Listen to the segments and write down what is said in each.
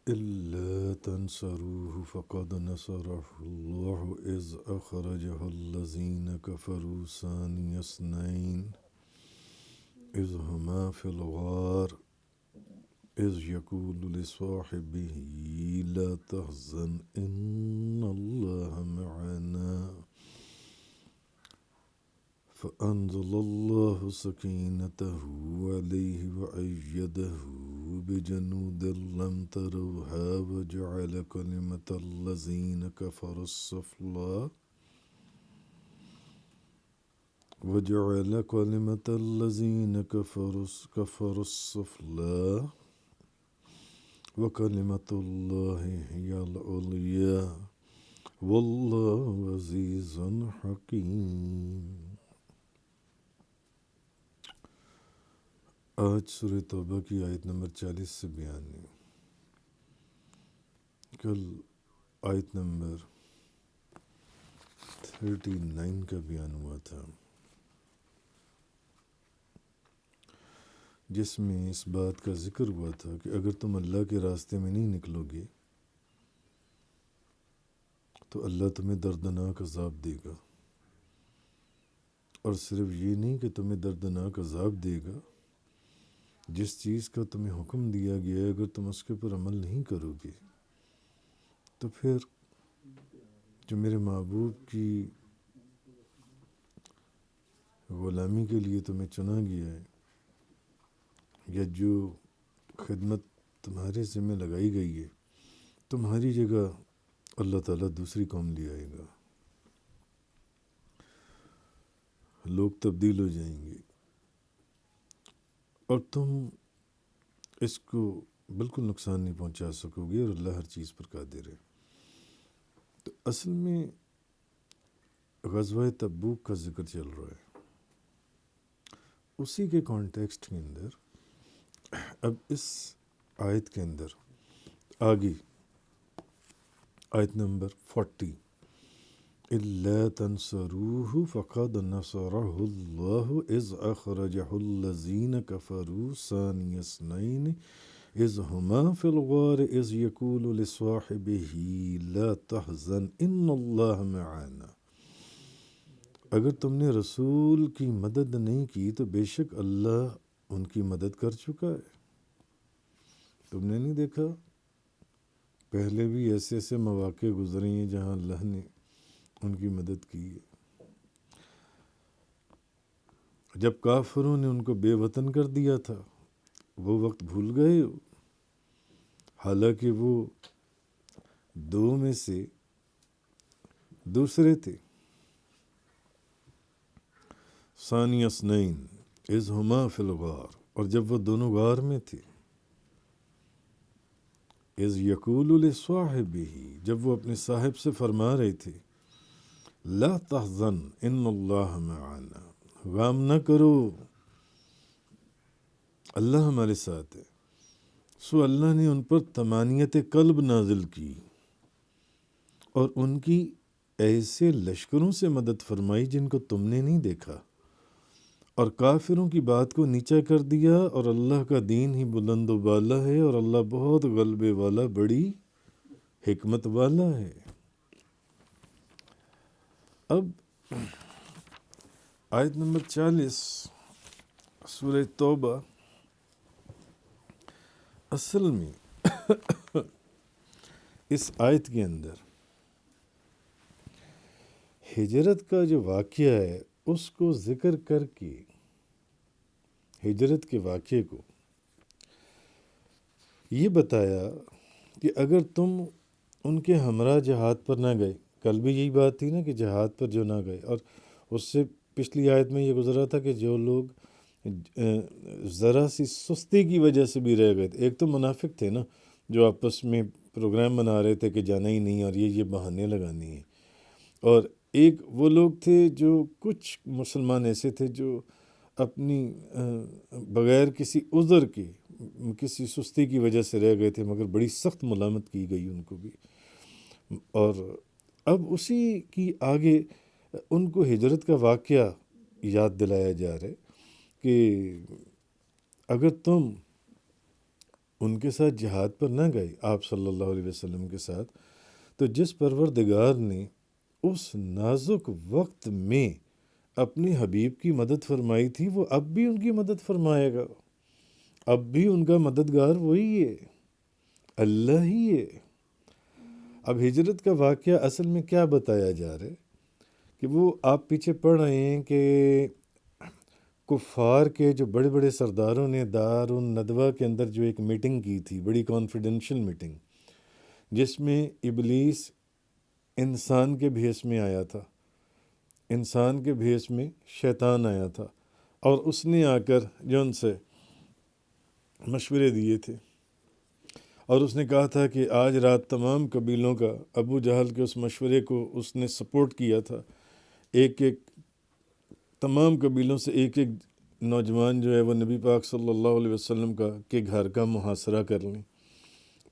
إلا تنصروه فقد نصره الله إذ أخرجه الذين كفروا ثاني اثنين إذ هما في الغار إذ يقول لصاحبه لا تحزن إن الله معنا فأنزل الله سكينته عليه وأيده بجنود لم تروها وجعل كلمة الذين كفروا السفلى السفلى وكلمة الله هي العليا والله عزيز حكيم. آج سورہ توبہ کی آیت نمبر 40 سے بیان ہے. کل آیت نمبر 39 کا بیان ہوا تھا، جس میں اس بات کا ذکر ہوا تھا کہ اگر تم اللہ کے راستے میں نہیں نکلو گے تو اللہ تمہیں دردناک عذاب دے گا، اور صرف یہ نہیں کہ تمہیں دردناک عذاب دے گا، جس چیز کا تمہیں حکم دیا گیا اگر تم اس کے اوپر عمل نہیں کرو گے تو پھر جو میرے محبوب کی غلامی کے لیے تمہیں چنا گیا ہے یا جو خدمت تمہارے ذمہ لگائی گئی ہے، تمہاری جگہ اللہ تعالیٰ دوسری قوم لے آئے گا، لوگ تبدیل ہو جائیں گے اور تم اس کو بالکل نقصان نہیں پہنچا سکو گے، اور اللہ ہر چیز پر قادر ہے. تو اصل میں غزوہ تبوک کا ذکر چل رہا ہے، اسی کے کانٹیکسٹ کے اندر اب اس آیت کے اندر آگے آیت نمبر 40 إلا تنصروه فقد نصره الله إذ أخرجه الذين كفروا ثاني اثنين إذ هما في الغار إذ يقول لصاحبه لا تحزن إن الله معنا. اگر تم نے رسول کی مدد نہیں کی تو بے شک اللہ ان کی مدد کر چکا ہے. تم نے نہیں دیکھا پہلے بھی ایسے ایسے مواقع گزرے ہیں جہاں اللہ نے ان کی مدد کی ہے. جب کافروں نے ان کو بے وطن کر دیا تھا وہ وقت بھول گئے ہو، حالانکہ وہ دو میں سے دوسرے تھے. ثانی اثنین اذ ہما فی الغار، اور جب وہ دونوں غار میں تھے. اذ یقول لصاحبہ، جب وہ اپنے صاحب سے فرما رہے تھے لا تحزن ان اللہ معنا، غم نہ کرو اللہ ہمارے ساتھ ہے. سو اللہ نے ان پر طمانیت قلب نازل کی اور ان کی ایسے لشکروں سے مدد فرمائی جن کو تم نے نہیں دیکھا، اور کافروں کی بات کو نیچا کر دیا، اور اللہ کا دین ہی بلند و بالا ہے، اور اللہ بہت غلبے والا، بڑی حکمت والا ہے. اب آیت نمبر 40 سورہ توبہ اصل میں اس آیت کے اندر ہجرت کا جو واقعہ ہے اس کو ذکر کر کے ہجرت کے واقعے کو یہ بتایا کہ اگر تم ان کے ہمراہ جہاد پر نہ گئے، کل بھی یہی بات تھی نا کہ جہاد پر جو نہ گئے، اور اس سے پچھلی آیت میں یہ گزرا تھا کہ جو لوگ ذرا سی سستی کی وجہ سے بھی رہ گئے تھے. ایک تو منافق تھے نا جو آپس میں پروگرام بنا رہے تھے کہ جانا ہی نہیں اور یہ بہانے لگانے ہیں، اور ایک وہ لوگ تھے جو کچھ مسلمان ایسے تھے جو اپنی بغیر کسی عذر کے کسی سستی کی وجہ سے رہ گئے تھے، مگر بڑی سخت ملامت کی گئی ان کو بھی. اور اب اسی کی آگے ان کو ہجرت کا واقعہ یاد دلایا جا رہا ہے کہ اگر تم ان کے ساتھ جہاد پر نہ گئے آپ صلی اللہ علیہ وسلم کے ساتھ، تو جس پروردگار نے اس نازک وقت میں اپنے حبیب کی مدد فرمائی تھی وہ اب بھی ان کی مدد فرمائے گا، اب بھی ان کا مددگار وہی ہے، اللہ ہی ہے۔ اب ہجرت کا واقعہ اصل میں کیا بتایا جا رہا ہے کہ وہ آپ پیچھے پڑھ رہے ہیں کہ کفار کے جو بڑے بڑے سرداروں نے دار الندوہ کے اندر جو ایک میٹنگ کی تھی، بڑی کانفیڈینشیل میٹنگ، جس میں ابلیس انسان کے بھیس میں آیا تھا، انسان کے بھیس میں شیطان آیا تھا، اور اس نے آ کر جو ان سے مشورے دیے تھے، اور اس نے کہا تھا کہ آج رات تمام قبیلوں کا، ابو جہل کے اس مشورے کو اس نے سپورٹ کیا تھا، ایک ایک تمام قبیلوں سے ایک ایک نوجوان جو ہے وہ نبی پاک صلی اللہ علیہ وسلم کے گھر کا محاصرہ کر لیں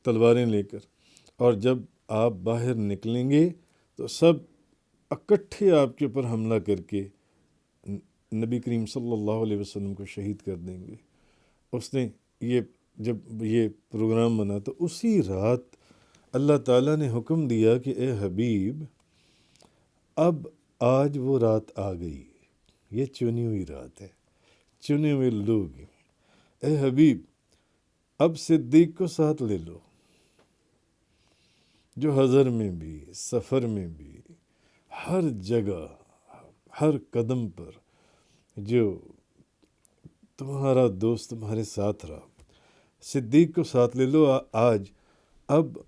تلواریں لے کر، اور جب آپ باہر نکلیں گے تو سب اکٹھے آپ کے اوپر حملہ کر کے نبی کریم صلی اللہ علیہ وسلم کو شہید کر دیں گے۔ اس نے جب یہ پروگرام بنا تو اسی رات اللہ تعالیٰ نے حکم دیا کہ اے حبیب اب آج وہ رات آ گئی، یہ چنی ہوئی رات ہے، چنے ہوئے لوگ ہیں، اے حبیب اب صدیق کو ساتھ لے لو، جو حضر میں بھی سفر میں بھی ہر جگہ ہر قدم پر جو تمہارا دوست تمہارے ساتھ رہا، صدیق کو ساتھ لے لو، آج اب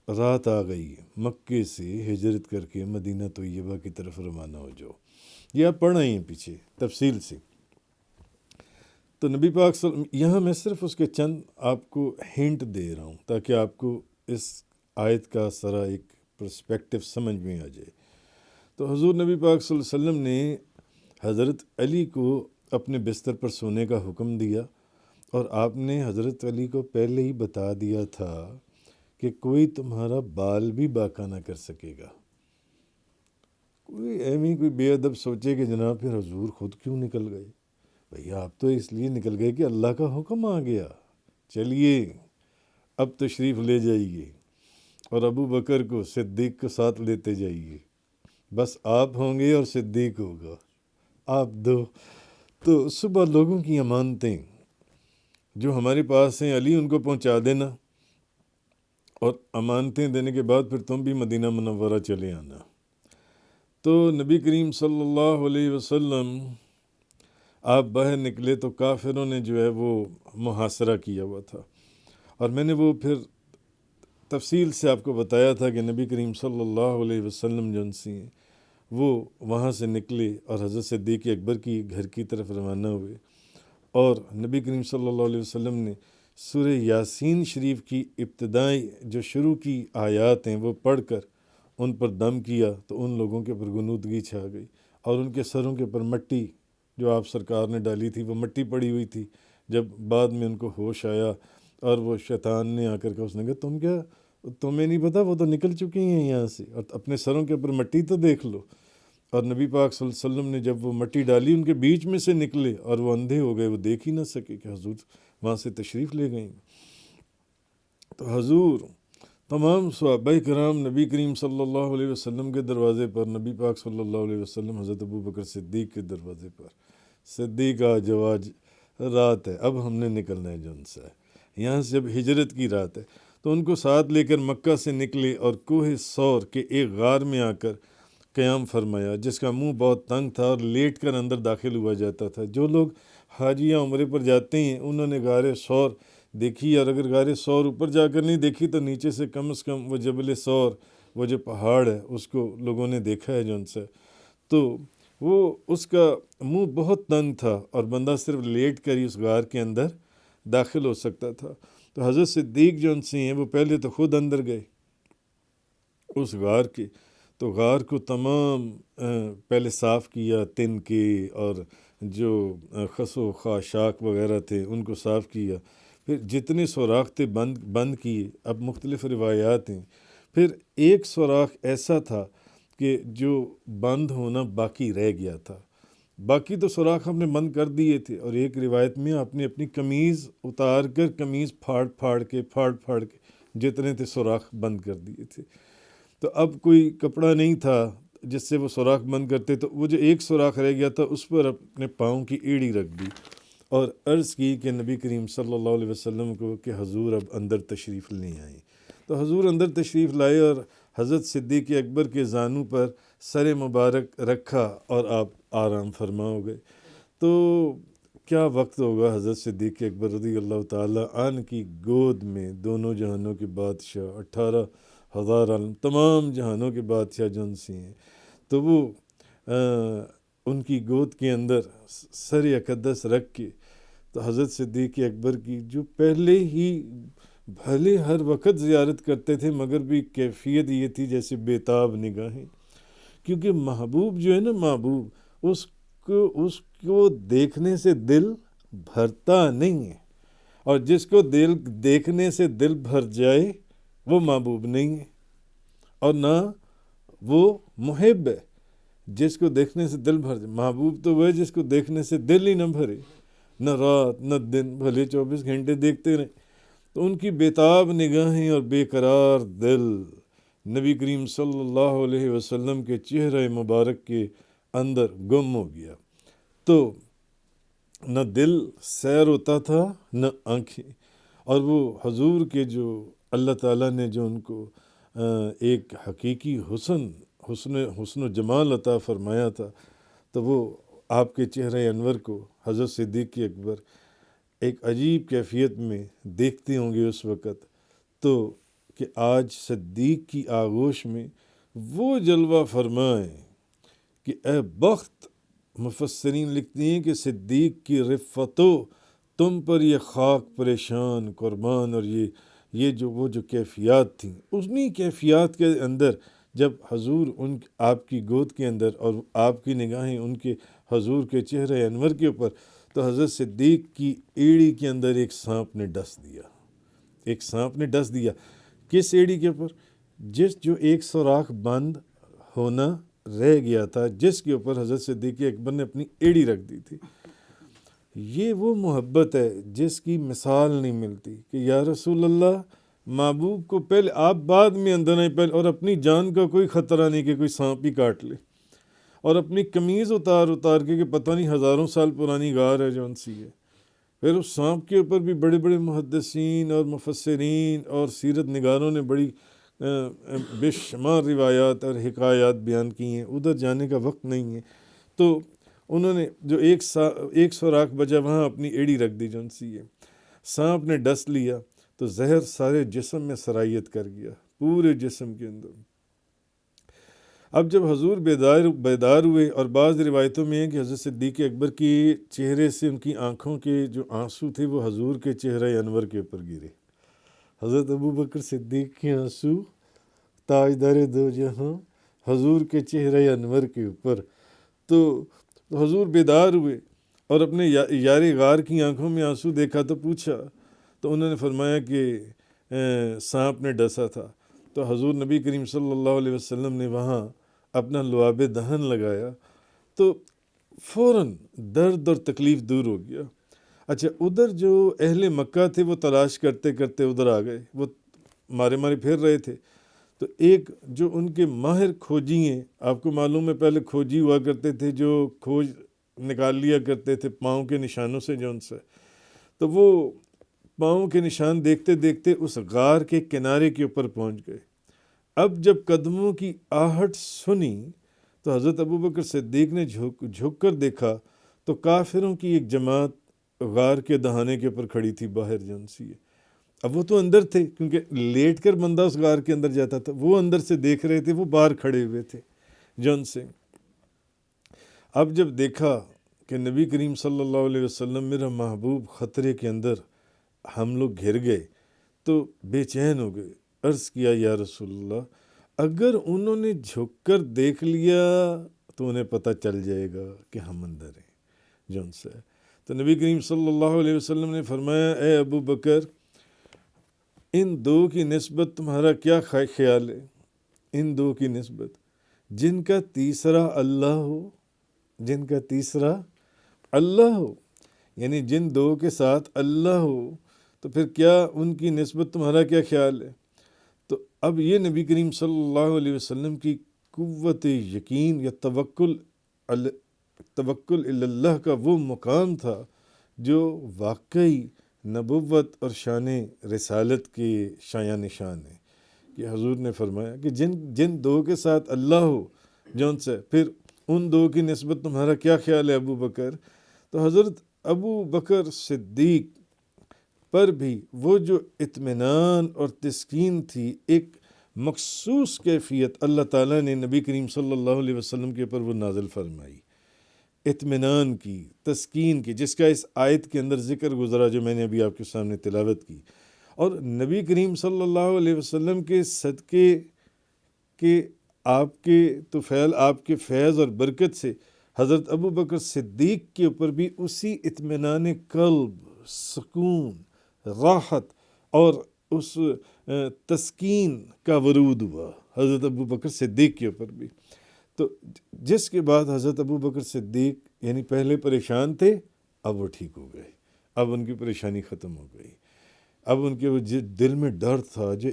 رات آ گئی ہے، مکے سے ہجرت کر کے مدینہ طیبہ کی طرف روانہ ہو جاؤ۔ یہ آپ پڑھ آئی ہیں پیچھے تفصیل سے۔ تو نبی پاک یہاں میں صرف اس کے چند آپ کو ہنٹ دے رہا ہوں تاکہ آپ کو اس آیت کا سارا ایک پرسپیکٹو سمجھ میں آ جائے۔ تو حضور نبی پاک صلی اللہ علیہ وسلم نے حضرت علی کو اپنے بستر پر سونے کا حکم دیا، اور آپ نے حضرت علی کو پہلے ہی بتا دیا تھا کہ کوئی تمہارا بال بھی باقا نہ کر سکے گا۔ کوئی بے ادب سوچے کہ جناب پھر حضور خود کیوں نکل گئے؟ بھئی آپ تو اس لیے نکل گئے کہ اللہ کا حکم آ گیا، چلیے اب تشریف لے جائیے، اور ابو بکر کو صدیق کو ساتھ لیتے جائیے، بس آپ ہوں گے اور صدیق ہوگا، آپ دو۔ تو صبح لوگوں کی امانتیں جو ہمارے پاس ہیں علی ان کو پہنچا دینا، اور امانتیں دینے کے بعد پھر تم بھی مدینہ منورہ چلے آنا۔ تو نبی کریم صلی اللہ علیہ وسلم آپ باہر نکلے تو کافروں نے جو ہے وہ محاصرہ کیا ہوا تھا، اور میں نے وہ پھر تفصیل سے آپ کو بتایا تھا کہ نبی کریم صلی اللہ علیہ وسلم جو ہیں وہ وہاں سے نکلے اور حضرت صدیق اکبر کی گھر کی طرف روانہ ہوئے، اور نبی کریم صلی اللہ علیہ وسلم نے سورہ یاسین شریف کی ابتدائی جو شروع کی آیات ہیں وہ پڑھ کر ان پر دم کیا، تو ان لوگوں کے اوپر غنودگی چھا گئی، اور ان کے سروں کے اوپر مٹی جو آپ سرکار نے ڈالی تھی وہ مٹی پڑی ہوئی تھی۔ جب بعد میں ان کو ہوش آیا اور وہ شیطان نے آ کر اس نے کہا تمہیں نہیں پتہ وہ تو نکل چکی ہیں یہاں سے، اور اپنے سروں کے اوپر مٹی تو دیکھ لو۔ اور نبی پاک صلی اللہ علیہ وسلم نے جب وہ مٹی ڈالی ان کے بیچ میں سے نکلے، اور وہ اندھے ہو گئے، وہ دیکھ ہی نہ سکے کہ حضور وہاں سے تشریف لے گئیں۔ تو حضور تمام صحابہ کرام نبی کریم صلی اللہ علیہ وسلم کے دروازے پر، نبی پاک صلی اللہ علیہ وسلم حضرت ابو بکر صدیق کے دروازے پر، صدیق آج رات ہے، اب ہم نے نکلنا ہے جن سے، یہاں سے جب ہجرت کی رات ہے، تو ان کو ساتھ لے کر مکہ سے نکلے، اور کوہ سور کے ایک غار میں آ کر قیام فرمایا، جس کا منہ بہت تنگ تھا اور لیٹ کر اندر داخل ہوا جاتا تھا۔ جو لوگ حاجی یا عمرے پر جاتے ہیں انہوں نے غار سور دیکھی، اور اگر غار سور اوپر جا کر نہیں دیکھی تو نیچے سے کم از کم وہ جبل سور، وہ جو پہاڑ ہے، اس کو لوگوں نے دیکھا ہے جو ان سے۔ تو وہ اس کا منہ بہت تنگ تھا، اور بندہ صرف لیٹ کر ہی اس غار کے اندر داخل ہو سکتا تھا۔ تو حضرت صدیق جو ان سے ہیں وہ پہلے تو خود اندر گئے اس غار کے، تو غار کو تمام پہلے صاف کیا، تن کے اور جو خس و خاشاک وغیرہ تھے ان کو صاف کیا، پھر جتنے سوراخ تھے بند کیے۔ اب مختلف روایات ہیں، پھر ایک سوراخ ایسا تھا کہ جو بند ہونا باقی رہ گیا تھا، باقی تو سوراخ آپ نے بند کر دیے تھے، اور ایک روایت میں آپ نے اپنی قمیض اتار کر قمیض پھاڑ پھاڑ کے جتنے تھے سوراخ بند کر دیے تھے۔ تو اب کوئی کپڑا نہیں تھا جس سے وہ سوراخ بند کرتے، تو وہ جو ایک سوراخ رہ گیا تھا اس پر اپنے پاؤں کی ایڑی رکھ دی اور عرض کی کہ نبی کریم صلی اللہ علیہ وسلم کو کہ حضور اب اندر تشریف لے آئیں۔ تو حضور اندر تشریف لائے اور حضرت صدیق اکبر کے زانوں پر سر مبارک رکھا اور آپ آرام فرما ہو گئے۔ تو کیا وقت ہوگا حضرت صدیق اکبر رضی اللہ تعالیٰ عنہ کی گود میں دونوں جہانوں کے بادشاہ 18,000 عالم تمام جہانوں کے بادشاہ جن سے ہیں، تو وہ ان کی گود کے اندر سر اقدس رکھ کے تو حضرت صدیق اکبر کی جو پہلے ہی بھلے ہر وقت زیارت کرتے تھے مگر بھی کیفیت یہ تھی جیسے بیتاب نگاہیں، کیونکہ محبوب جو ہے نا، محبوب اس کو دیکھنے سے دل بھرتا نہیں ہے، اور جس کو دیکھنے سے دل بھر جائے وہ محبوب نہیں ہے، اور نہ وہ محب ہے جس کو دیکھنے سے دل بھر جائے۔ محبوب تو وہ ہے جس کو دیکھنے سے دل ہی نہ بھرے، نہ رات نہ دن، بھلے 24 گھنٹے دیکھتے رہیں۔ تو ان کی بیتاب نگاہیں اور بے قرار دل نبی کریم صلی اللہ علیہ وسلم کے چہرہ مبارک کے اندر گم ہو گیا، تو نہ دل سیر ہوتا تھا نہ آنکھیں، اور وہ حضور کے جو اللہ تعالیٰ نے جو ان کو ایک حقیقی حسن و جمال عطا فرمایا تھا، تو وہ آپ کے چہرہ انور کو حضرت صدیق اکبر ایک عجیب کیفیت میں دیکھتے ہوں گے اس وقت، تو کہ آج صدیق کی آغوش میں وہ جلوہ فرمائیں کہ اے بخت، مفسرین لکھتے ہیں کہ صدیق کی رفتو تم پر یہ خاک پریشان قربان، اور یہ جو کیفیات تھیں، انہی کیفیات کے اندر جب حضور آپ کی گود کے اندر اور آپ کی نگاہیں ان کے حضور کے چہرہ انور کے اوپر، تو حضرت صدیق کی ایڑی کے اندر ایک سانپ نے ڈس دیا۔ کس ایڑی کے اوپر؟ جو ایک سوراخ بند ہونا رہ گیا تھا، جس کے اوپر حضرت صدیق اکبر نے اپنی ایڑی رکھ دی تھی۔ یہ وہ محبت ہے جس کی مثال نہیں ملتی کہ یا رسول اللہ، محبوب کو پہلے آپ بعد میں اندر آئیں پہلے، اور اپنی جان کا کوئی خطرہ نہیں کہ کوئی سانپ ہی کاٹ لے، اور اپنی قمیض اتار کے کہ پتہ نہیں ہزاروں سال پرانی غار ہے جو ان سی ہے۔ پھر اس سانپ کے اوپر بھی بڑے بڑے محدثین اور مفسرین اور سیرت نگاروں نے بڑی بے شمار روایات اور حکایات بیان کی ہیں، ادھر جانے کا وقت نہیں ہے۔ تو انہوں نے جو ایک سوراخ بچا وہاں اپنی ایڑی رکھ دی جو ان سی ہے، سانپ نے ڈس لیا تو زہر سارے جسم میں سرایت کر گیا، پورے جسم کے اندر۔ اب جب حضور بیدار ہوئے، اور بعض روایتوں میں ہے کہ حضرت صدیق اکبر کی چہرے سے ان کی آنکھوں کے جو آنسو تھے وہ حضور کے چہرہ انور کے اوپر گرے، حضرت ابوبکر صدیق کے آنسو تاجدار دو جہاں حضور کے چہرہ انور کے اوپر۔ تو حضور بیدار ہوئے اور اپنے یار غار کی آنکھوں میں آنسو دیکھا تو پوچھا، تو انہوں نے فرمایا کہ سانپ نے ڈسا تھا۔ تو حضور نبی کریم صلی اللہ علیہ وسلم نے وہاں اپنا لعاب دہن لگایا تو فوراً درد اور تکلیف دور ہو گیا۔ اچھا، ادھر جو اہل مکہ تھے وہ تلاش کرتے ادھر آ گئے، وہ مارے پھر رہے تھے۔ تو ایک جو ان کے ماہر کھوجی ہیں، آپ کو معلوم ہے پہلے کھوجی ہوا کرتے تھے جو کھوج نکال لیا کرتے تھے پاؤں کے نشانوں سے جو ان سے، تو وہ پاؤں کے نشان دیکھتے دیکھتے اس غار کے کنارے کے اوپر پہنچ گئے۔ اب جب قدموں کی آہٹ سنی تو حضرت ابوبکر صدیق نے جھک کر دیکھا تو کافروں کی ایک جماعت غار کے دہانے کے اوپر کھڑی تھی باہر جن سی ہے۔ اب وہ تو اندر تھے کیونکہ لیٹ کر بندہ اس غار کے اندر جاتا تھا، وہ اندر سے دیکھ رہے تھے، وہ باہر کھڑے ہوئے تھے جن سے۔ اب جب دیکھا کہ نبی کریم صلی اللہ علیہ وسلم میرا محبوب خطرے کے اندر، ہم لوگ گھر گئے تو بے چین ہو گئے، عرض کیا یا رسول اللہ، اگر انہوں نے جھک کر دیکھ لیا تو انہیں پتہ چل جائے گا کہ ہم اندر ہیں جن سے۔ تو نبی کریم صلی اللہ علیہ وسلم نے فرمایا، اے ابو بکر، ان دو کی نسبت تمہارا کیا خیال ہے؟ ان دو کی نسبت جن کا تیسرا اللہ ہو جن کا تیسرا اللہ ہو، یعنی جن دو کے ساتھ اللہ ہو تو پھر کیا ان کی نسبت تمہارا کیا خیال ہے؟ تو اب یہ نبی کریم صلی اللہ علیہ وسلم کی قوت یقین یا توکل اللہ کا وہ مقام تھا جو واقعی نبوت اور شان رسالت کے شایان نشان ہے، کہ حضور نے فرمایا کہ جن دو کے ساتھ اللہ ہو جون سے پھر ان دو کی نسبت تمہارا کیا خیال ہے ابو بکر؟ تو حضرت ابو بکر صدیق پر بھی وہ جو اطمینان اور تسکین تھی، ایک مخصوص کیفیت اللہ تعالیٰ نے نبی کریم صلی اللہ علیہ وسلم کے اوپر وہ نازل فرمائی، اطمینان کی، تسکین کی، جس کا اس آیت کے اندر ذکر گزرا جو میں نے ابھی آپ کے سامنے تلاوت کی۔ اور نبی کریم صلی اللہ علیہ وسلم کے صدقے کہ آپ کے طفیل، آپ کے فیض اور برکت سے حضرت ابو بکر صدیق کے اوپر بھی اسی اطمینان قلب، سکون، راحت اور اس تسکین کا ورود ہوا حضرت ابو بکر صدیق کے اوپر بھی۔ تو جس کے بعد حضرت ابو بکر صدیق یعنی پہلے پریشان تھے، اب وہ ٹھیک ہو گئے، اب ان کی پریشانی ختم ہو گئی، اب ان کے وہ دل میں ڈر تھا، جو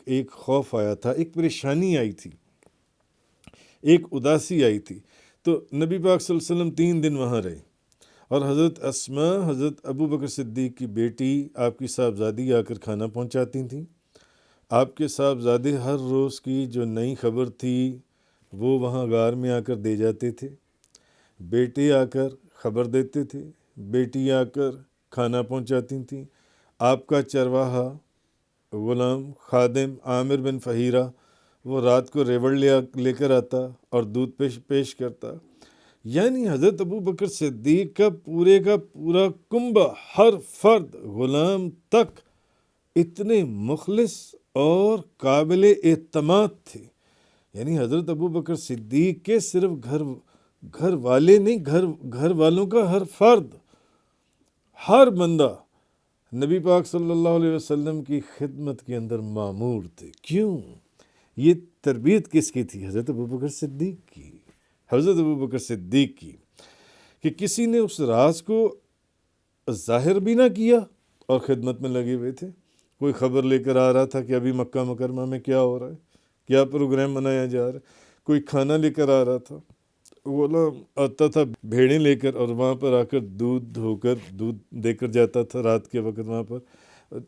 ایک خوف آیا تھا، ایک پریشانی آئی تھی، ایک اداسی آئی تھی۔ تو نبی پاک صلی اللہ علیہ وسلم 3 دن وہاں رہے، اور حضرت اسماء حضرت ابو بکر صدیق کی بیٹی آپ کی صاحبزادی آ کر کھانا پہنچاتی تھیں۔ آپ کے صاحبزادے ہر روز کی جو نئی خبر تھی وہ وہاں غار میں آ کر دے جاتے تھے، بیٹے آ کر خبر دیتے تھے، بیٹی آ کر کھانا پہنچاتی تھیں۔ آپ کا چرواہا غلام خادم عامر بن فہیرہ وہ رات کو ریوڑ لے کر آتا اور دودھ پیش کرتا۔ یعنی حضرت ابو بکر صدیق کا پورا کنبہ، ہر فرد غلام تک اتنے مخلص اور قابل اعتماد تھے۔ یعنی حضرت ابو بکر صدیق کے صرف گھر والے نہیں، گھر والوں کا ہر فرد، ہر بندہ نبی پاک صلی اللہ علیہ وسلم کی خدمت کے اندر معمور تھے۔ کیوں؟ یہ تربیت کس کی تھی؟ حضرت ابو بکر صدیق کی، حضرت ابو بکر صدیق کی، کہ کسی نے اس راز کو ظاہر بھی نہ کیا اور خدمت میں لگے ہوئے تھے۔ کوئی خبر لے کر آ رہا تھا کہ ابھی مکہ مکرمہ میں کیا ہو رہا ہے، کیا پروگرام منایا جا رہا ہے، کوئی کھانا لے کر آ رہا تھا، غلام آتا تھا بھیڑیں لے کر اور وہاں پر آ کر دودھ دھو کر دودھ دے کر جاتا تھا رات کے وقت وہاں پر،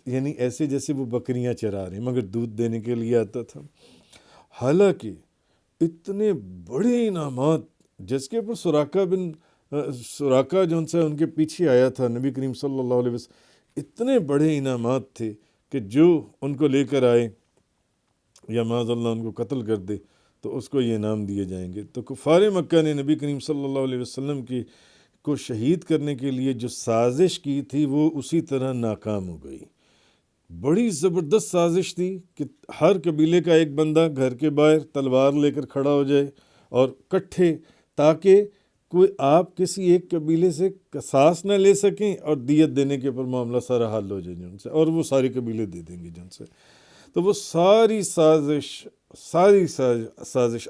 یعنی ایسے جیسے وہ بکریاں چرا رہے ہیں مگر دودھ دینے کے لیے آتا تھا۔ حالانکہ اتنے بڑے انعامات جس کے اوپر سراقہ جو ان کے پیچھے آیا تھا نبی کریم صلی اللہ علیہ وسلم، اتنے بڑے انعامات تھے کہ جو ان کو لے کر آئے یا معاذ اللہ ان کو قتل کر دے تو اس کو یہ انعام دیے جائیں گے۔ تو کفار مکہ نے نبی کریم صلی اللہ علیہ وسلم کو شہید کرنے کے لیے جو سازش کی تھی وہ اسی طرح ناکام ہو گئی۔ بڑی زبردست سازش تھی کہ ہر قبیلے کا ایک بندہ گھر کے باہر تلوار لے کر کھڑا ہو جائے اور کٹھے، تاکہ کوئی آپ کسی ایک قبیلے سے قصاص نہ لے سکیں اور دیت دینے کے اوپر معاملہ سارا حل ہو جائے جن سے، اور وہ سارے قبیلے دے دیں گے جن سے۔ تو وہ ساری سازش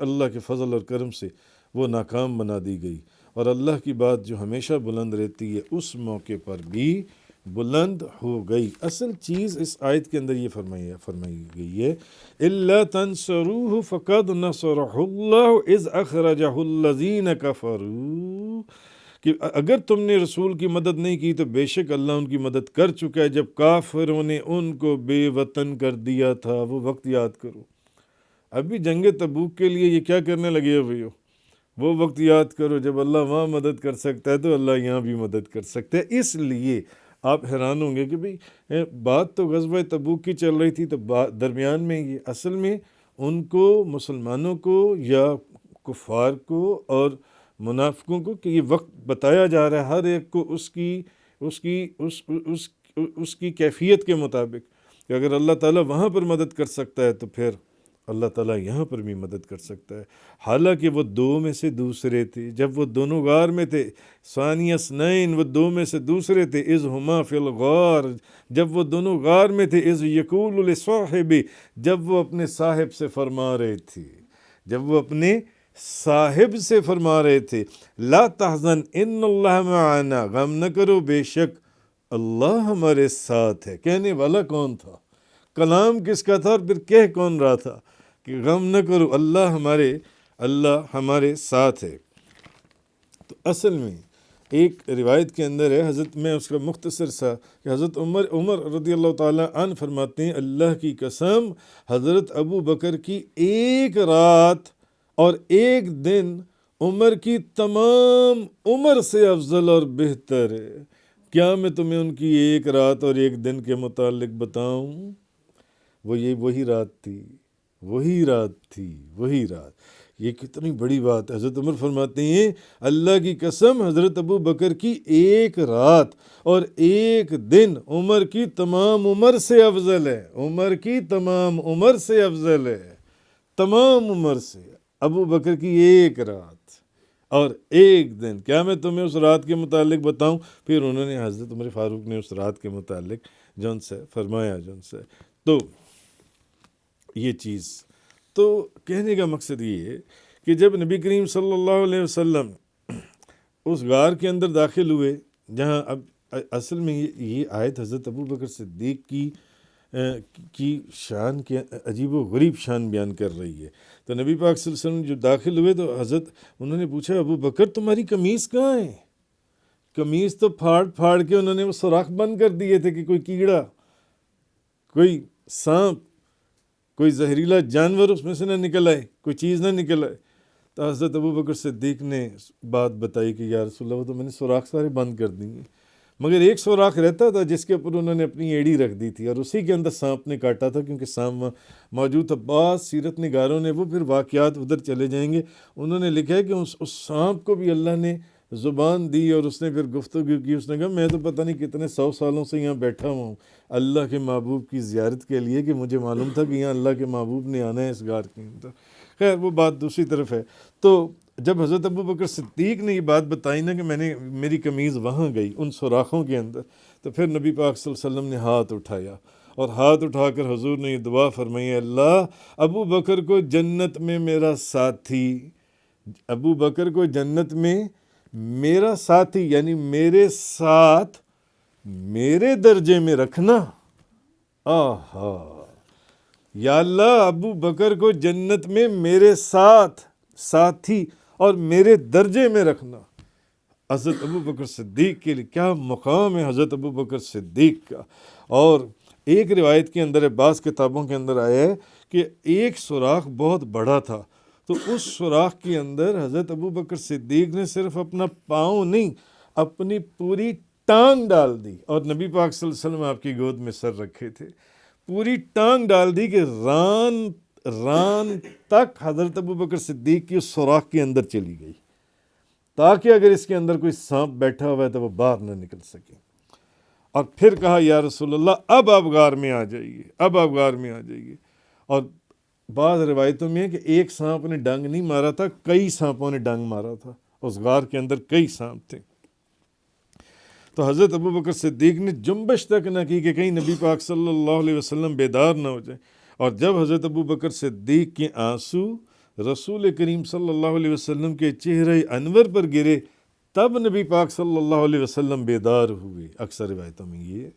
اللہ کے فضل اور کرم سے وہ ناکام بنا دی گئی، اور اللہ کی بات جو ہمیشہ بلند رہتی ہے اس موقع پر بھی بلند ہو گئی۔ اصل چیز اس آیت کے اندر یہ فرمائی گئی ہے، إِلَّا تَنْصُرُوهُ فَقَدْ نَصَرَهُ اللَّهُ إِذْ أَخْرَجَهُ الَّذِينَ كَفَرُوا، کہ اگر تم نے رسول کی مدد نہیں کی تو بے شک اللہ ان کی مدد کر چکا ہے جب کافروں نے ان کو بے وطن کر دیا تھا۔ وہ وقت یاد کرو، ابھی جنگ تبوک کے لیے یہ کیا کرنے لگے ہوئے ہو، وہ وقت یاد کرو جب اللہ وہاں مدد کر سکتا ہے تو اللہ یہاں بھی مدد کر سکتا ہے۔ اس لیے آپ حیران ہوں گے کہ بھئی بات تو غزوہ تبوک کی چل رہی تھی، تو درمیان میں یہ اصل میں ان کو، مسلمانوں کو یا کفار کو اور منافقوں کو، کہ یہ وقت بتایا جا رہا ہے ہر ایک کو اس کی کیفیت کے مطابق، کہ اگر اللہ تعالیٰ وہاں پر مدد کر سکتا ہے تو پھر اللہ تعالیٰ یہاں پر بھی مدد کر سکتا ہے۔ حالانکہ وہ دو میں سے دوسرے تھے، جب وہ دونوں غار میں تھے، ثانی اثنین، وہ دو میں سے دوسرے تھے، اذ ہما فی الغار، جب وہ دونوں غار میں تھے، اذ یقول لصاحبہ، جب وہ اپنے صاحب سے فرما رہے تھے، جب وہ اپنے صاحب سے فرما رہے تھے لا تحزن ان اللہ معنا، غم نہ کرو بے شک اللہ ہمارے ساتھ ہے۔ کہنے والا کون تھا؟ کلام کس کا تھا اور پھر کہہ کون رہا تھا کہ غم نہ کرو اللہ ہمارے ساتھ ہے؟ تو اصل میں ایک روایت کے اندر ہے، حضرت میں اس کا مختصر سا کہ حضرت عمر رضی اللہ تعالیٰ عنہ فرماتے ہیں اللہ کی قسم حضرت ابو بکر کی ایک رات اور ایک دن عمر کی تمام عمر سے افضل اور بہتر ہے۔ کیا میں تمہیں ان کی ایک رات اور ایک دن کے متعلق بتاؤں؟ وہی رات تھی۔ یہ کتنی بڑی بات ہے۔ حضرت عمر فرماتے ہیں اللہ کی قسم حضرت ابو بکر کی ایک رات اور ایک دن عمر کی تمام عمر سے افضل ہے، تمام عمر سے ابو بکر کی ایک رات اور ایک دن، کیا میں تمہیں اس رات کے متعلق بتاؤں؟ پھر انہوں نے حضرت عمر فاروق نے اس رات کے متعلق جو ان سے فرمایا تو یہ چیز تو کہنے کا مقصد یہ ہے کہ جب نبی کریم صلی اللہ علیہ وسلم اس غار کے اندر داخل ہوئے، جہاں اب اصل میں یہ آیت حضرت ابو بکر صدیق کی شان کے عجیب و غریب شان بیان کر رہی ہے۔ تو نبی پاک صلی اللہ علیہ وسلم جو داخل ہوئے تو انہوں نے پوچھا ابو بکر تمہاری قمیص کہاں ہے؟ قمیص تو پھاڑ کے انہوں نے وہ سوراخ بند کر دیے تھے کہ کوئی کیڑا، کوئی سانپ، کوئی زہریلا جانور اس میں سے نہ نکل آئے، کوئی چیز نہ نکل آئے۔ تو حضرت ابو بکر صدیق نے بات بتائی کہ یا رسول اللہ وہ تو میں نے سوراخ سارے بند کر دیے، مگر ایک سوراخ رہتا تھا جس کے اوپر انہوں نے اپنی ایڑی رکھ دی تھی اور اسی کے اندر سانپ نے کاٹا تھا، کیونکہ سانپ موجود تھا۔ بعض سیرت نگاروں نے وہ پھر واقعات ادھر چلے جائیں گے، انہوں نے لکھا ہے کہ اس سانپ کو بھی اللہ نے زبان دی اور اس نے پھر گفتگو کی۔ اس نے کہا میں تو پتہ نہیں کتنے 100 سالوں سے یہاں بیٹھا ہوا ہوں اللہ کے محبوب کی زیارت کے لیے، کہ مجھے معلوم تھا کہ یہاں اللہ کے محبوب نے آنا ہے اس غار کے اندر۔ خیر وہ بات دوسری طرف ہے۔ تو جب حضرت ابو بکر صدیق نے یہ بات بتائی نا کہ میری قمیض وہاں گئی ان سوراخوں کے اندر، تو پھر نبی پاک صلی اللہ علیہ وسلم نے ہاتھ اٹھایا اور ہاتھ اٹھا کر حضور نے یہ دعا فرمائی اللہ ابو بکر کو جنت میں میرا ساتھی، ابو بکر کو جنت میں میرا ساتھی یعنی میرے ساتھ میرے درجے میں رکھنا۔ آہا یا اللہ ابو بکر کو جنت میں میرے ساتھ ساتھی اور میرے درجے میں رکھنا۔ حضرت ابو بکر صدیق کے لیے کیا مقام ہے حضرت ابو بکر صدیق کا۔ اور ایک روایت کے اندر بعض کتابوں کے اندر آیا ہے کہ ایک سوراخ بہت بڑا تھا، تو اس سوراخ کے اندر حضرت ابو بکر صدیق نے صرف اپنا پاؤں نہیں اپنی پوری ٹانگ ڈال دی، اور نبی پاک صلی اللہ علیہ وسلم آپ کی گود میں سر رکھے تھے، پوری ٹانگ ڈال دی کہ ران تک حضرت ابو بکر صدیق کی اس سوراخ کے اندر چلی گئی، تاکہ اگر اس کے اندر کوئی سانپ بیٹھا ہوا ہے تو وہ باہر نہ نکل سکے۔ اور پھر کہا یا رسول اللہ اب آپ غار میں آ جائیے، اور بعض روایتوں میں ہے کہ ایک سانپ نے ڈنگ نہیں مارا تھا، کئی سانپوں نے ڈنگ مارا تھا، اس غار کے اندر کئی سانپ تھے۔ تو حضرت ابو بکر صدیق نے جنبش تک نہ کی کہ کہیں نبی پاک صلی اللہ علیہ وسلم بیدار نہ ہو جائیں، اور جب حضرت ابو بکر صدیق کے آنسو رسول کریم صلی اللہ علیہ وسلم کے چہرے انور پر گرے تب نبی پاک صلی اللہ علیہ وسلم بیدار ہوئے۔ اکثر روایتوں میں یہ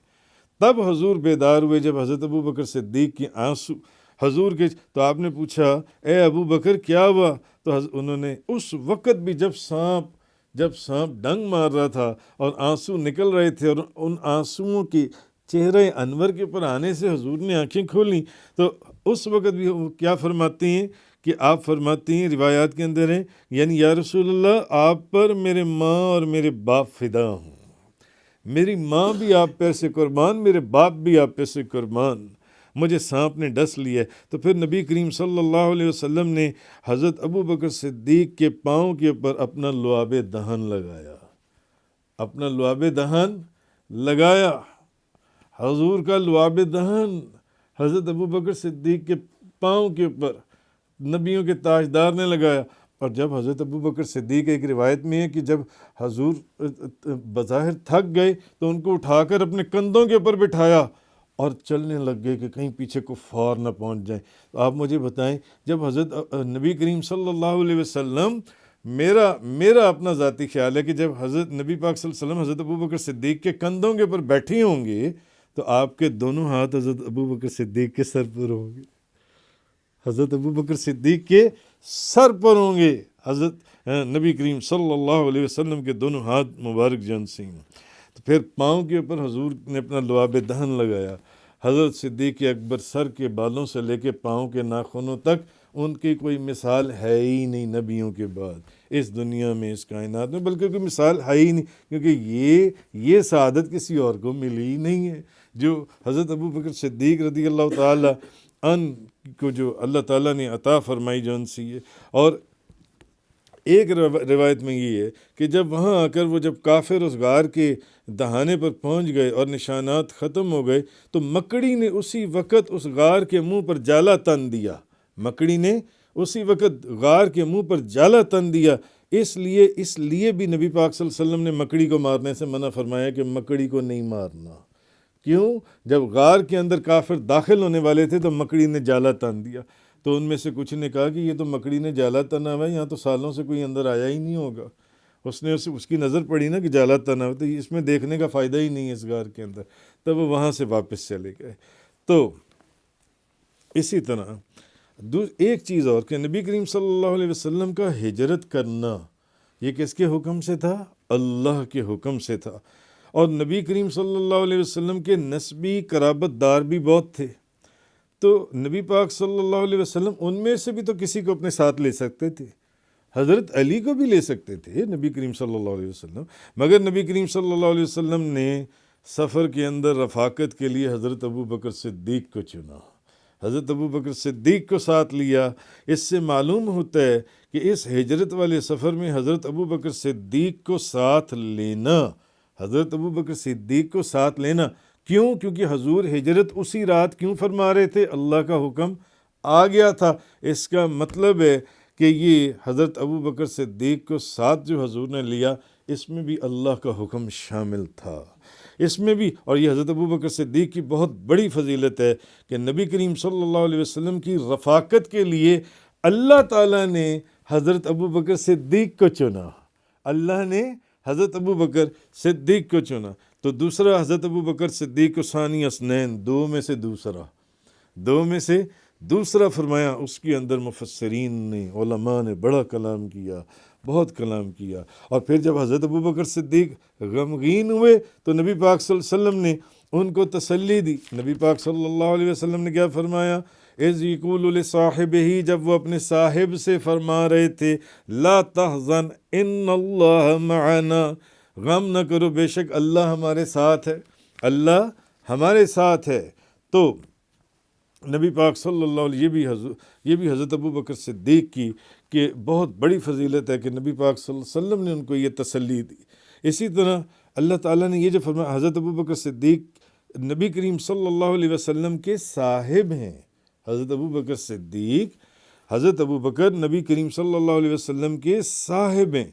تب حضور بیدار ہوئے جب حضرت ابو بکر صدیق کے آنسو حضور کے، تو آپ نے پوچھا اے ابو بکر کیا ہوا؟ تو انہوں نے اس وقت بھی جب سانپ ڈنگ مار رہا تھا اور آنسو نکل رہے تھے اور ان آنسوؤں کے چہرے انور کے اوپر آنے سے حضور نے آنکھیں کھولیں، تو اس وقت بھی کیا فرماتے ہیں کہ آپ فرماتے ہیں روایات کے اندر ہیں یعنی یا رسول اللہ آپ پر میرے ماں اور میرے باپ فدا ہوں، میری ماں بھی آپ پہ سے قربان، میرے باپ بھی آپ پہ سے قربان، مجھے سانپ نے ڈس لیا۔ تو پھر نبی کریم صلی اللہ علیہ وسلم نے حضرت ابو بکر صدیق کے پاؤں کے اوپر اپنا لعاب دہن لگایا، حضور کا لعاب دہن حضرت ابو بکر صدیق کے پاؤں کے اوپر نبیوں کے تاجدار نے لگایا۔ اور جب حضرت ابو بکر صدیق ایک روایت میں ہے کہ جب حضور بظاہر تھک گئے تو ان کو اٹھا کر اپنے کندھوں کے اوپر بٹھایا اور چلنے لگ گئے کہ کہیں پیچھے کفار نہ پہنچ جائیں. تو آپ مجھے بتائیں جب حضرت نبی کریم صلی اللہ علیہ وسلم، میرا اپنا ذاتی خیال ہے کہ جب حضرت نبی پاک صلی اللہ علیہ وسلم حضرت ابوبکر صدیق کے کندھوں کے اوپر بیٹھے ہوں گے تو آپ کے دونوں ہاتھ حضرت ابوبکر صدیق کے سر پر ہوں گے. حضرت ابوبکر صدیق کے سر پر ہوں گے حضرت نبی کریم صلی اللہ علیہ وسلم کے دونوں ہاتھ مبارک جانسیں. تو پھر پاؤں کے اوپر حضور نے اپنا لعاب دہن لگایا. حضرت صدیق اکبر سر کے بالوں سے لے کے پاؤں کے ناخنوں تک ان کی کوئی مثال ہے ہی نہیں نبیوں کے بعد اس دنیا میں، اس کائنات میں، بلکہ کوئی مثال ہے ہی نہیں، کیونکہ یہ سعادت کسی اور کو ملی ہی نہیں ہے جو حضرت ابوبکر صدیق رضی اللہ تعالی ان کو جو اللہ تعالیٰ نے عطا فرمائی جون سی ہے. اور ایک روایت میں یہ ہے کہ جب وہاں آ کر وہ جب کافر اس غار کے دہانے پر پہنچ گئے اور نشانات ختم ہو گئے تو مکڑی نے اسی وقت اس غار کے منہ پر جالا تن دیا. مکڑی نے اسی وقت غار کے منہ پر جالا تن دیا. اس لیے بھی نبی پاک صلی اللہ علیہ وسلم نے مکڑی کو مارنے سے منع فرمایا کہ مکڑی کو نہیں مارنا. کیوں؟ جب غار کے اندر کافر داخل ہونے والے تھے تو مکڑی نے جالا تن دیا. تو ان میں سے کچھ نے کہا کہ یہ تو مکڑی نے جالا تنا ہوا ہے، یہاں تو سالوں سے کوئی اندر آیا ہی نہیں ہوگا. اس کی نظر پڑی نا کہ جالا تنا ہوا، تو اس میں دیکھنے کا فائدہ ہی نہیں ہے اس غار کے اندر. تب وہ وہاں سے واپس چلے گئے. تو اسی طرح ایک چیز اور کہ نبی کریم صلی اللہ علیہ وسلم کا ہجرت کرنا یہ کس کے حکم سے تھا؟ اللہ کے حکم سے تھا. اور نبی کریم صلی اللہ علیہ وسلم کے نسبی قرابت دار بھی بہت تھے. تو نبی پاک صلی اللہ علیہ وسلم ان میں سے بھی تو کسی کو اپنے ساتھ لے سکتے تھے. حضرت علی کو بھی لے سکتے تھے نبی کریم صلی اللہ علیہ وسلم، مگر نبی کریم صلی اللہ علیہ وسلم نے سفر کے اندر رفاقت کے لیے حضرت ابوبکر صدیق کو چنا، حضرت ابوبکر صدیق کو ساتھ لیا. اس سے معلوم ہوتا ہے کہ اس ہجرت والے سفر میں حضرت ابوبکر صدیق کو ساتھ لینا، حضرت ابوبکر صدیق کو ساتھ لینا کیوں؟ کیونکہ حضور ہجرت اسی رات کیوں فرما رہے تھے؟ اللہ کا حکم آ گیا تھا. اس کا مطلب ہے کہ یہ حضرت ابوبکر صدیق کو ساتھ جو حضور نے لیا اس میں بھی اللہ کا حکم شامل تھا، اس میں بھی. اور یہ حضرت ابوبکر صدیق کی بہت بڑی فضیلت ہے کہ نبی کریم صلی اللہ علیہ وسلم کی رفاقت کے لیے اللہ تعالیٰ نے حضرت ابوبکر صدیق کو چنا. اللہ نے حضرت ابوبکر صدیق کو چنا. تو دوسرا حضرت ابوبکر صدیق کو ثانی اثنین، دو میں سے دوسرا فرمایا. اس کے اندر مفسرین نے، علماء نے بڑا کلام کیا، بہت کلام کیا. اور پھر جب حضرت ابوبکر صدیق غمگین ہوئے تو نبی پاک صلی اللہ علیہ وسلم نے ان کو تسلی دی. نبی پاک صلی اللہ علیہ وسلم نے کیا فرمایا؟ اذ یقول لصاحبہ، جب وہ اپنے صاحب سے فرما رہے تھے لا تحزن ان اللہ معنا، غم نہ کرو بے شک اللہ ہمارے ساتھ ہے، اللہ ہمارے ساتھ ہے. تو نبی پاک صلی اللہ علیہ یہ بھی حضرت ابوبکر صدیق کی کہ بہت بڑی فضیلت ہے کہ نبی پاک صلی اللہ علیہ وسلم نے ان کو یہ تسلی دی. اسی طرح اللہ تعالیٰ نے یہ جو فرمایا، حضرت ابوبکر صدیق نبی کریم صلی اللہ علیہ وسلم کے صاحب ہیں. حضرت ابوبکر صدیق، حضرت ابوبکر نبی کریم صلی اللہ علیہ وسلم کے صاحب ہیں.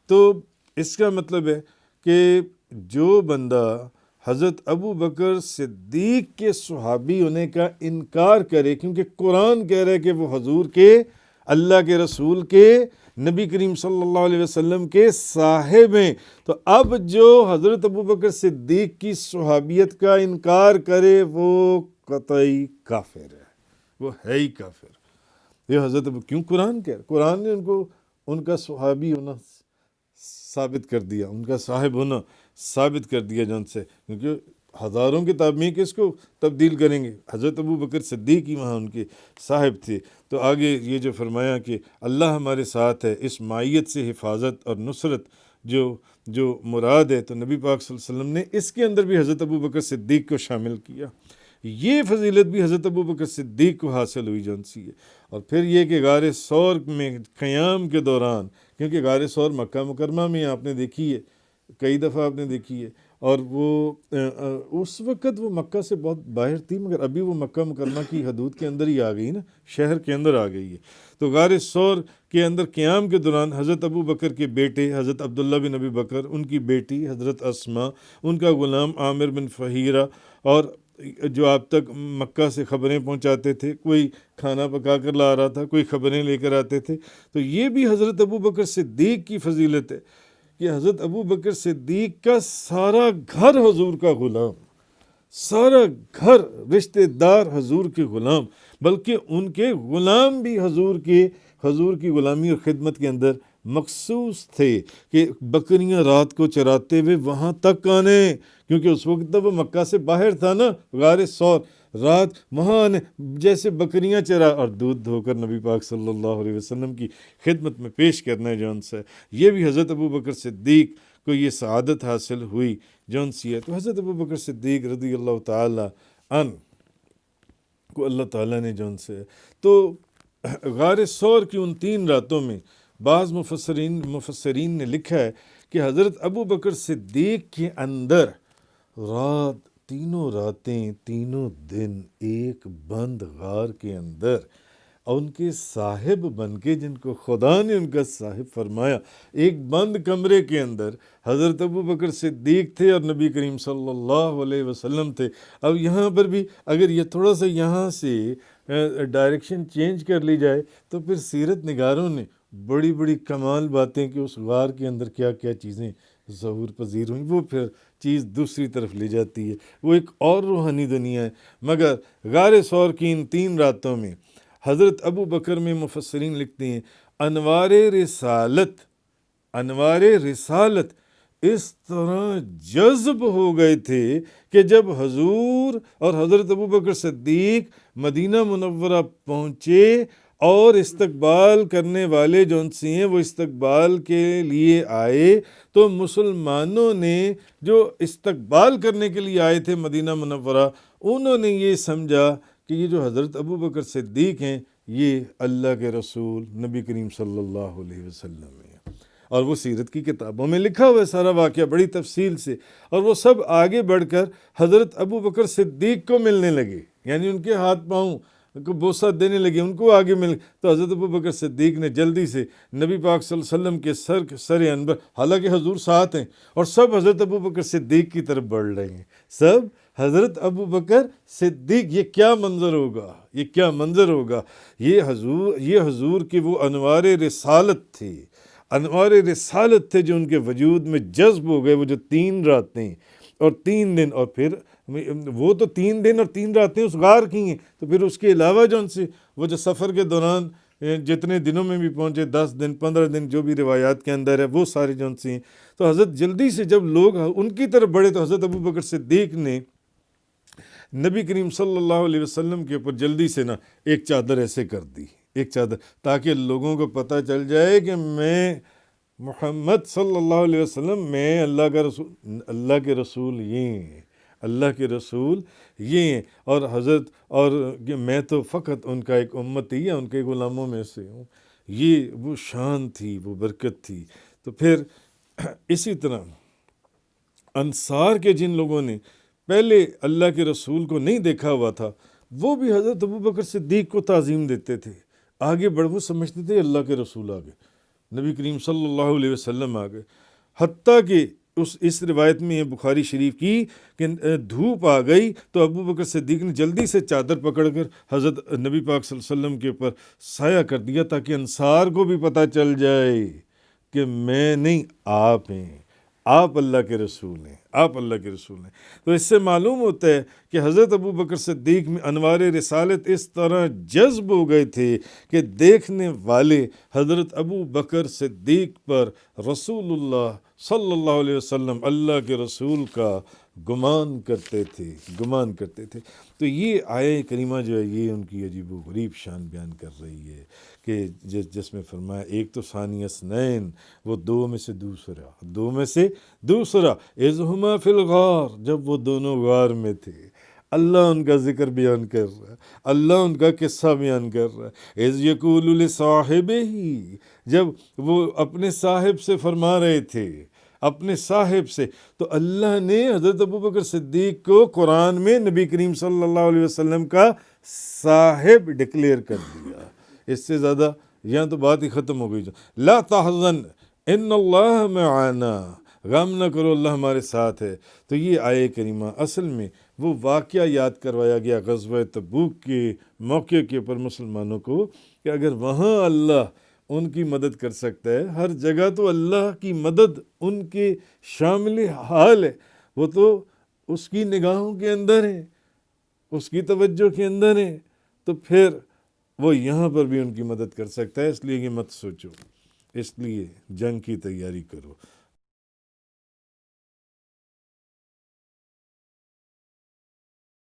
تو اس کا مطلب ہے کہ جو بندہ حضرت ابوبکر صدیق کے صحابی ہونے کا انکار کرے، کیونکہ قرآن کہہ رہا ہے کہ وہ حضور کے، اللہ کے رسول کے، نبی کریم صلی اللہ علیہ وسلم کے صاحب ہیں، تو اب جو حضرت ابوبکر صدیق کی صحابیت کا انکار کرے وہ قطعی کافر ہے، وہ ہے ہی کافر. یہ حضرت کیوں قرآن کہہ رہا؟ قرآن نے ان کو ان کا صحابی ہونا ثابت کر دیا، ان کا صاحب ہونا ثابت کر دیا جن سے، کیونکہ ہزاروں کے تابعین کس کو تبدیل کریں گے؟ حضرت ابوبکر صدیق ہی وہاں ان کے صاحب تھے. تو آگے یہ جو فرمایا کہ اللہ ہمارے ساتھ ہے، اس معیت سے حفاظت اور نصرت جو مراد ہے، تو نبی پاک صلی اللہ علیہ وسلم نے اس کے اندر بھی حضرت ابوبکر صدیق کو شامل کیا. یہ فضیلت بھی حضرت ابوبکر صدیق کو حاصل ہوئی جون سی ہے. اور پھر یہ کہ غار ثور میں قیام کے دوران، کیونکہ غار ثور مکہ مکرمہ میں آپ نے دیکھی ہے، کئی دفعہ آپ نے دیکھی ہے، اور وہ اس وقت وہ مکہ سے بہت باہر تھی، مگر ابھی وہ مکہ مکرمہ کی حدود کے اندر ہی آ گئی نا، شہر کے اندر آ گئی ہے. تو غار ثور کے اندر قیام کے دوران حضرت ابوبکر کے بیٹے حضرت عبداللہ بن ابی بکر، ان کی بیٹی حضرت اسما، ان کا غلام عامر بن فہیرہ اور جو آپ تک مکہ سے خبریں پہنچاتے تھے، کوئی کھانا پکا کر لا رہا تھا، کوئی خبریں لے کر آتے تھے. تو یہ بھی حضرت ابو بکر صدیق کی فضیلت ہے کہ حضرت ابو بکر صدیق کا سارا گھر حضور کا غلام، سارا گھر رشتہ دار حضور کے غلام، بلکہ ان کے غلام بھی حضور کی غلامی اور خدمت کے اندر مخصوص تھے کہ بکریاں رات کو چراتے ہوئے وہاں تک آنے، کیونکہ اس وقت تو وہ مکہ سے باہر تھا نا، غار ثور، رات وہاں آنے، جیسے بکریاں چرا اور دودھ دھو کر نبی پاک صلی اللہ علیہ وسلم کی خدمت میں پیش کرنا ہے جون سے. یہ بھی حضرت ابو بکر صدیق کو یہ سعادت حاصل ہوئی جون سی ہے. تو حضرت ابو بکر صدیق رضی اللہ تعالی عنہ کو اللہ تعالیٰ نے جون سے تو غار ثور کی ان 3 راتوں میں بعض مفسرین نے لکھا ہے کہ حضرت ابو بکر صدیق کے اندر تینوں راتیں تینوں دن ایک بند غار کے اندر، اور ان کے صاحب بن کے، جن کو خدا نے ان کا صاحب فرمایا، ایک بند کمرے کے اندر حضرت ابو بکر صدیق تھے اور نبی کریم صلی اللہ علیہ وسلم تھے. اب یہاں پر بھی اگر یہ تھوڑا سا یہاں سے ڈائریکشن چینج کر لی جائے تو پھر سیرت نگاروں نے بڑی بڑی کمال باتیں کہ اس غار کے اندر کیا کیا چیزیں ظہور پذیر ہوئیں، وہ پھر چیز دوسری طرف لے جاتی ہے، وہ ایک اور روحانی دنیا ہے. مگر غار ثور کی ان 3 راتوں میں حضرت ابو بکر میں مفسرین لکھتے ہیں انوار رسالت اس طرح جذب ہو گئے تھے کہ جب حضور اور حضرت ابو بکر صدیق مدینہ منورہ پہنچے اور استقبال کرنے والے جون سی ہیں وہ استقبال کے لیے آئے، تو مسلمانوں نے جو استقبال کرنے کے لیے آئے تھے مدینہ منورہ، انہوں نے یہ سمجھا کہ یہ جو حضرت ابو بکر صدیق ہیں یہ اللہ کے رسول نبی کریم صلی اللہ علیہ وسلم ہیں. اور وہ سیرت کی کتابوں میں لکھا ہوا ہے سارا واقعہ بڑی تفصیل سے. اور وہ سب آگے بڑھ کر حضرت ابو بکر صدیق کو ملنے لگے، یعنی ان کے ہاتھ پاؤں کو بوسہ دینے لگے، ان کو آگے مل. تو حضرت ابو بکر صدیق نے جلدی سے نبی پاک صلی اللہ علیہ وسلم کے سر انور، حالانکہ حضور ساتھ ہیں اور سب حضرت ابو بکر صدیق کی طرف بڑھ رہے ہیں، سب حضرت ابو بکر صدیق. یہ کیا منظر ہوگا، یہ کیا منظر ہوگا. یہ حضور کی وہ انوار رسالت تھی، انوار رسالت تھے جو ان کے وجود میں جذب ہو گئے. وہ جو 3 راتیں اور 3 دن، اور پھر وہ تو 3 دن اور 3 راتیں اس غار کی ہیں، تو پھر اس کے علاوہ جو ان سے وہ جو سفر کے دوران جتنے دنوں میں بھی پہنچے، 10 دن 15 دن جو بھی روایات کے اندر ہے، وہ سارے جو ان سے ہیں. تو حضرت جلدی سے جب لوگ ان کی طرف بڑھے تو حضرت ابو بکر صدیق نے نبی کریم صلی اللہ علیہ وسلم کے اوپر جلدی سے ایک چادر ایسے کر دی، ایک چادر، تاکہ لوگوں کو پتہ چل جائے کہ میں محمد صلی اللہ علیہ وسلم، میں اللہ کا رسول، اللہ کے رسول یہ ہیں، اللہ کے رسول یہ ہیں. اور میں تو فقط ان کا ایک امتی یا ان کے غلاموں میں سے ہوں. یہ وہ شان تھی، وہ برکت تھی. تو پھر اسی طرح انصار کے جن لوگوں نے پہلے اللہ کے رسول کو نہیں دیکھا ہوا تھا، وہ بھی حضرت ابو بکر صدیق کو تعظیم دیتے تھے. آگے بڑھ، وہ سمجھتے تھے اللہ کے رسول آ گئے، نبی کریم صلی اللہ علیہ وسلم آ گئے. حتیٰ کہ اس روایت میں بخاری شریف کی کہ دھوپ آ گئی تو ابو بکر صدیق نے جلدی سے چادر پکڑ کر حضرت نبی پاک صلی اللہ علیہ وسلم کے اوپر سایہ کر دیا، تاکہ انصار کو بھی پتہ چل جائے کہ میں نہیں، آپ ہیں، آپ اللہ کے رسول ہیں، آپ اللہ کے رسول ہیں. تو اس سے معلوم ہوتا ہے کہ حضرت ابو بکر صدیق میں انوار رسالت اس طرح جذب ہو گئے تھے کہ دیکھنے والے حضرت ابو بکر صدیق پر رسول اللہ صلی اللہ علیہ وسلم، اللہ کے رسول کا گمان کرتے تھے. تو یہ آیہ کریمہ جو ہے یہ ان کی عجیب و غریب شان بیان کر رہی ہے کہ جس میں فرمایا ایک تو ثانی اثنین، وہ دو میں سے دوسرا اذ ہما فی الغار، جب وہ دونوں غار میں تھے. اللہ ان کا ذکر بیان کر رہا ہے، اللہ ان کا قصہ بیان کر رہا ہے. اذ یقول لصاحبہ، جب وہ اپنے صاحب سے فرما رہے تھے، اپنے صاحب سے. تو اللہ نے حضرت ابو بکر صدیق کو قرآن میں نبی کریم صلی اللہ علیہ وسلم کا صاحب ڈکلیئر کر دیا. اس سے زیادہ یہاں تو بات ہی ختم ہو گئی. لا تحزن ان اللہ معنا، غم نہ کرو اللہ ہمارے ساتھ ہے. تو یہ آیہ کریمہ اصل میں وہ واقعہ یاد کروایا گیا غزوہ تبوک کے موقع کے اوپر مسلمانوں کو کہ اگر وہاں اللہ ان کی مدد کر سکتا ہے، ہر جگہ تو اللہ کی مدد ان کے شامل حال ہے، وہ تو اس کی نگاہوں کے اندر ہے، اس کی توجہ کے اندر ہے، تو پھر وہ یہاں پر بھی ان کی مدد کر سکتا ہے۔ اس لیے یہ مت سوچو، اس لیے جنگ کی تیاری کرو۔